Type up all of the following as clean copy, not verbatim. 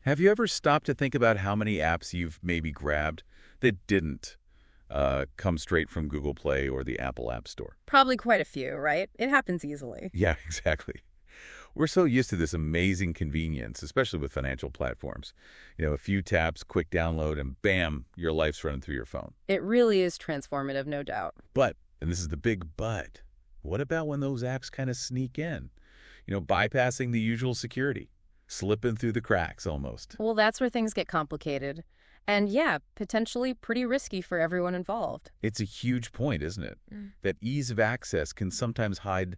Have you ever stopped to think about how many apps you've maybe grabbed that didn't come straight from Google Play or the Apple App Store? Probably quite a few, right? It happens easily. Yeah, exactly. We're so used to this amazing convenience, especially with financial platforms. A few taps, quick download, and bam, your life's running through your phone. It really is transformative, no doubt. But, and this is the big but, what about when those apps kind of sneak in? Bypassing the usual security, slipping through the cracks almost. Well, that's where things get complicated. And yeah, potentially pretty risky for everyone involved. It's a huge point, isn't it? That ease of access can sometimes hide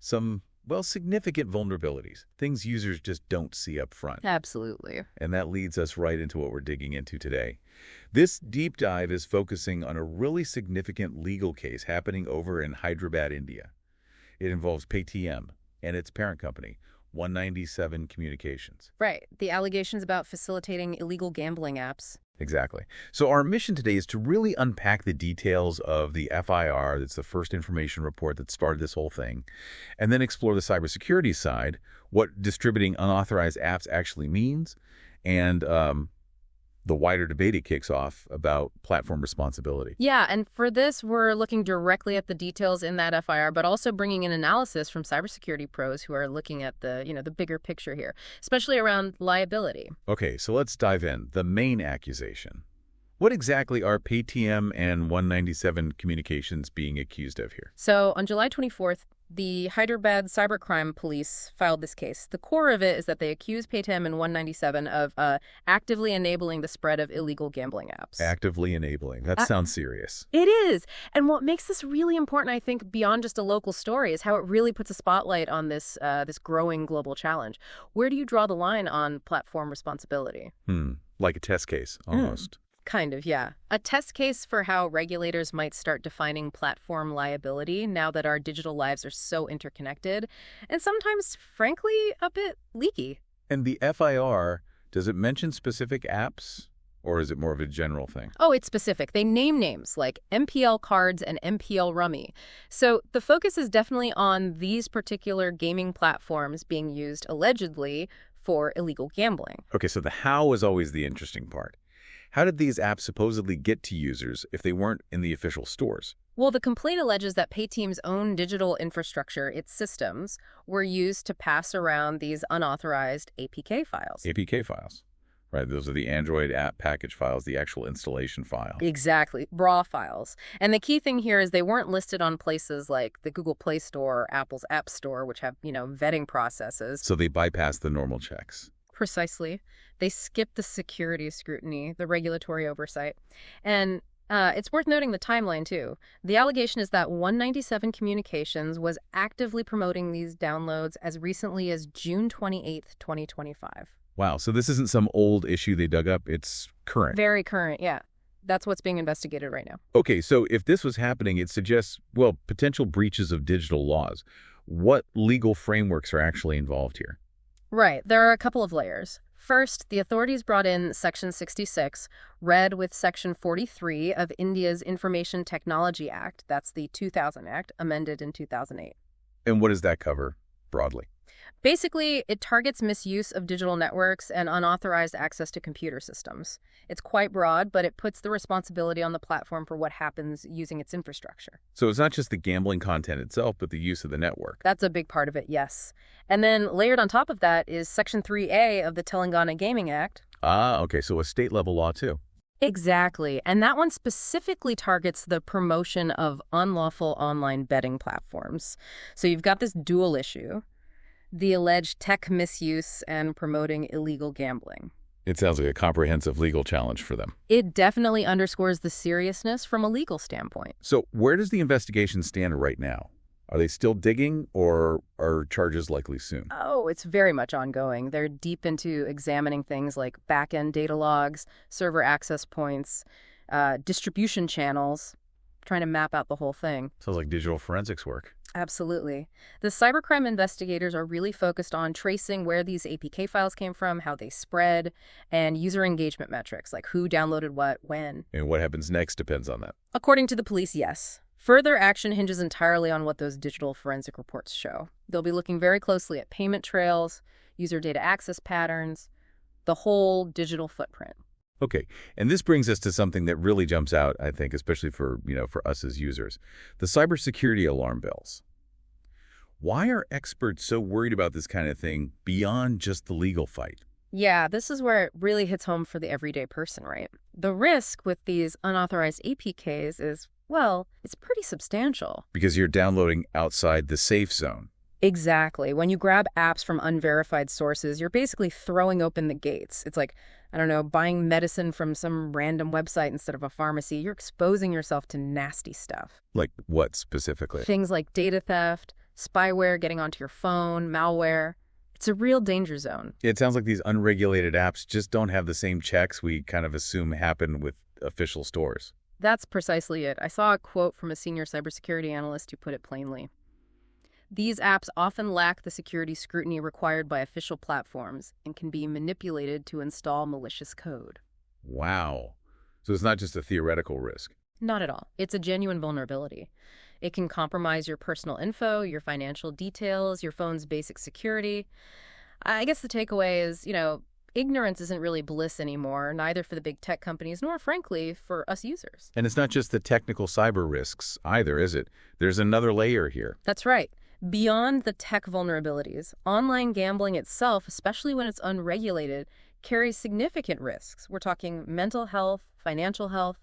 some, significant vulnerabilities, things users just don't see up front. Absolutely. And that leads us right into what we're digging into today. This deep dive is focusing on a really significant legal case happening over in Hyderabad, India. It involves Paytm and its parent company, 197 Communications. Right. The allegations about facilitating illegal gambling apps. Exactly. So our mission today is to really unpack the details of the FIR, that's the first information report that started this whole thing, and then explore the cybersecurity side, what distributing unauthorized apps actually means, and the wider debate it kicks off about platform responsibility. Yeah, and for this, we're looking directly at the details in that FIR, but also bringing in analysis from cybersecurity pros who are looking at the bigger picture here, especially around liability. Okay, so let's dive in. The main accusation. What exactly are Paytm and 197 Communications being accused of here? So on July 24th, the Hyderabad Cyber Crime Police filed this case. The core of it is that they accuse Paytm and 197 of actively enabling the spread of illegal gambling apps. Actively enabling. That sounds serious. It is. And what makes this really important, I think, beyond just a local story, is how it really puts a spotlight on this growing global challenge. Where do you draw the line on platform responsibility? Like a test case, almost. Kind of, yeah. A test case for how regulators might start defining platform liability now that our digital lives are so interconnected and sometimes, frankly, a bit leaky. And the FIR, does it mention specific apps, or is it more of a general thing? Oh, it's specific. They name names like MPL Cards and MPL Rummy. So the focus is definitely on these particular gaming platforms being used allegedly for illegal gambling. Okay, so the how is always the interesting part. How did these apps supposedly get to users if they weren't in the official stores? Well, the complaint alleges that Paytm's own digital infrastructure, its systems, were used to pass around these unauthorized APK files. APK files, right? Those are the Android app package files, the actual installation file. Exactly, raw files. And the key thing here is they weren't listed on places like the Google Play Store or Apple's App Store, which have, vetting processes. So they bypassed the normal checks. Precisely. They skipped the security scrutiny, the regulatory oversight. And it's worth noting the timeline, too. The allegation is that 197 Communications was actively promoting these downloads as recently as June 28th, 2025. Wow, so this isn't some old issue they dug up. It's current. Very current, yeah. That's what's being investigated right now. Okay, so if this was happening, it suggests, potential breaches of digital laws. What legal frameworks are actually involved here? Right. There are a couple of layers. First, the authorities brought in Section 66, read with Section 43 of India's Information Technology Act, that's the 2000 Act, amended in 2008. And what does that cover broadly? Basically, it targets misuse of digital networks and unauthorized access to computer systems. It's quite broad, but it puts the responsibility on the platform for what happens using its infrastructure. So it's not just the gambling content itself, but the use of the network. That's a big part of it, yes. And then layered on top of that is Section 3A of the Telangana Gaming Act. Ah, okay, so a state-level law too. Exactly. And that one specifically targets the promotion of unlawful online betting platforms. So you've got this dual issue. The alleged tech misuse and promoting illegal gambling. It sounds like a comprehensive legal challenge for them. It definitely underscores the seriousness from a legal standpoint. So where does the investigation stand right now? Are they still digging, or are charges likely soon? Oh, it's very much ongoing. They're deep into examining things like back-end data logs, server access points, distribution channels, trying to map out the whole thing. Sounds like digital forensics work. Absolutely. The cybercrime investigators are really focused on tracing where these APK files came from, how they spread, and user engagement metrics, like who downloaded what, when. And what happens next depends on that. According to the police, yes. Further action hinges entirely on what those digital forensic reports show. They'll be looking very closely at payment trails, user data access patterns, the whole digital footprint. Okay, and this brings us to something that really jumps out, I think, especially for, for us as users. The cybersecurity alarm bells. Why are experts so worried about this kind of thing beyond just the legal fight? Yeah, this is where it really hits home for the everyday person, right? The risk with these unauthorized APKs is, well, it's pretty substantial. Because you're downloading outside the safe zone. Exactly. When you grab apps from unverified sources, you're basically throwing open the gates. It's like, I don't know, buying medicine from some random website instead of a pharmacy. You're exposing yourself to nasty stuff. Like what specifically? Things like data theft, spyware getting onto your phone, malware. It's a real danger zone. It sounds like these unregulated apps just don't have the same checks we kind of assume happen with official stores. That's precisely it. I saw a quote from a senior cybersecurity analyst who put it plainly. These apps often lack the security scrutiny required by official platforms and can be manipulated to install malicious code. Wow. So it's not just a theoretical risk. Not at all. It's a genuine vulnerability. It can compromise your personal info, your financial details, your phone's basic security. I guess the takeaway is, ignorance isn't really bliss anymore, neither for the big tech companies nor, frankly, for us users. And it's not just the technical cyber risks either, is it? There's another layer here. That's right. Beyond the tech vulnerabilities, online gambling itself, especially when it's unregulated, carries significant risks. We're talking mental health, financial health,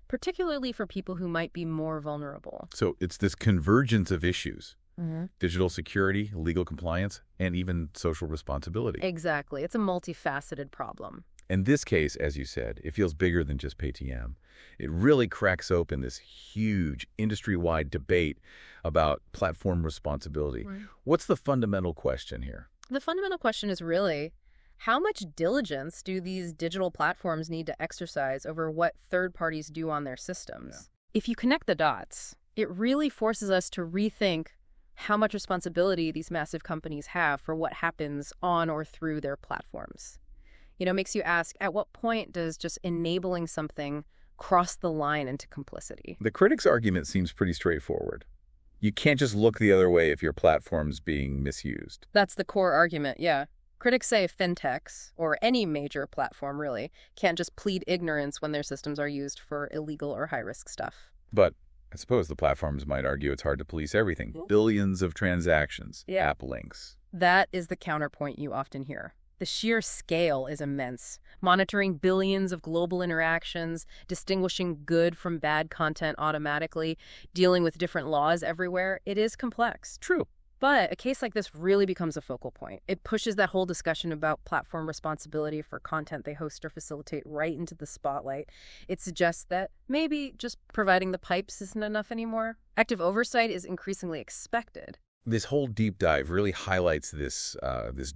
particularly for people who might be more vulnerable. So it's this convergence of issues. Mm-hmm. Digital security, legal compliance, and even social responsibility. Exactly. It's a multifaceted problem. In this case, as you said, it feels bigger than just Paytm. It really cracks open this huge industry-wide debate about platform responsibility. Right. What's the fundamental question here? The fundamental question is really, how much diligence do these digital platforms need to exercise over what third parties do on their systems? Yeah. If you connect the dots, it really forces us to rethink how much responsibility these massive companies have for what happens on or through their platforms. Makes you ask, at what point does just enabling something cross the line into complicity? The critics' argument seems pretty straightforward. You can't just look the other way if your platform's being misused. That's the core argument, yeah. Critics say fintechs, or any major platform really, can't just plead ignorance when their systems are used for illegal or high-risk stuff. But I suppose the platforms might argue it's hard to police everything. Billions of transactions, app links. That is the counterpoint you often hear. The sheer scale is immense. Monitoring billions of global interactions, distinguishing good from bad content automatically, dealing with different laws everywhere, it is complex. True. But a case like this really becomes a focal point. It pushes that whole discussion about platform responsibility for content they host or facilitate right into the spotlight. It suggests that maybe just providing the pipes isn't enough anymore. Active oversight is increasingly expected. This whole deep dive really highlights this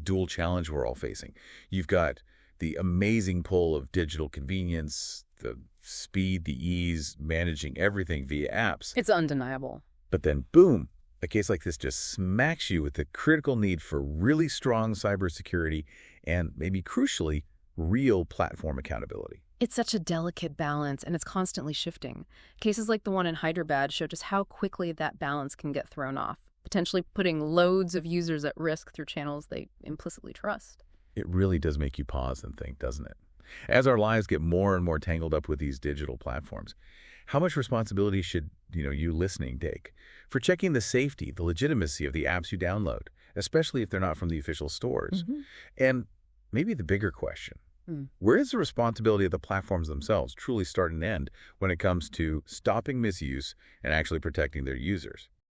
dual challenge we're all facing. You've got the amazing pull of digital convenience, the speed, the ease, managing everything via apps. It's undeniable. But then, boom, a case like this just smacks you with the critical need for really strong cybersecurity and, maybe crucially, real platform accountability. It's such a delicate balance, and it's constantly shifting. Cases like the one in Hyderabad show just how quickly that balance can get thrown off, potentially putting loads of users at risk through channels they implicitly trust. It really does make you pause and think, doesn't it? As our lives get more and more tangled up with these digital platforms, how much responsibility should, you listening take for checking the safety, the legitimacy of the apps you download, especially if they're not from the official stores? Mm-hmm. And maybe the bigger question, where does the responsibility of the platforms themselves truly start and end when it comes to stopping misuse and actually protecting their users?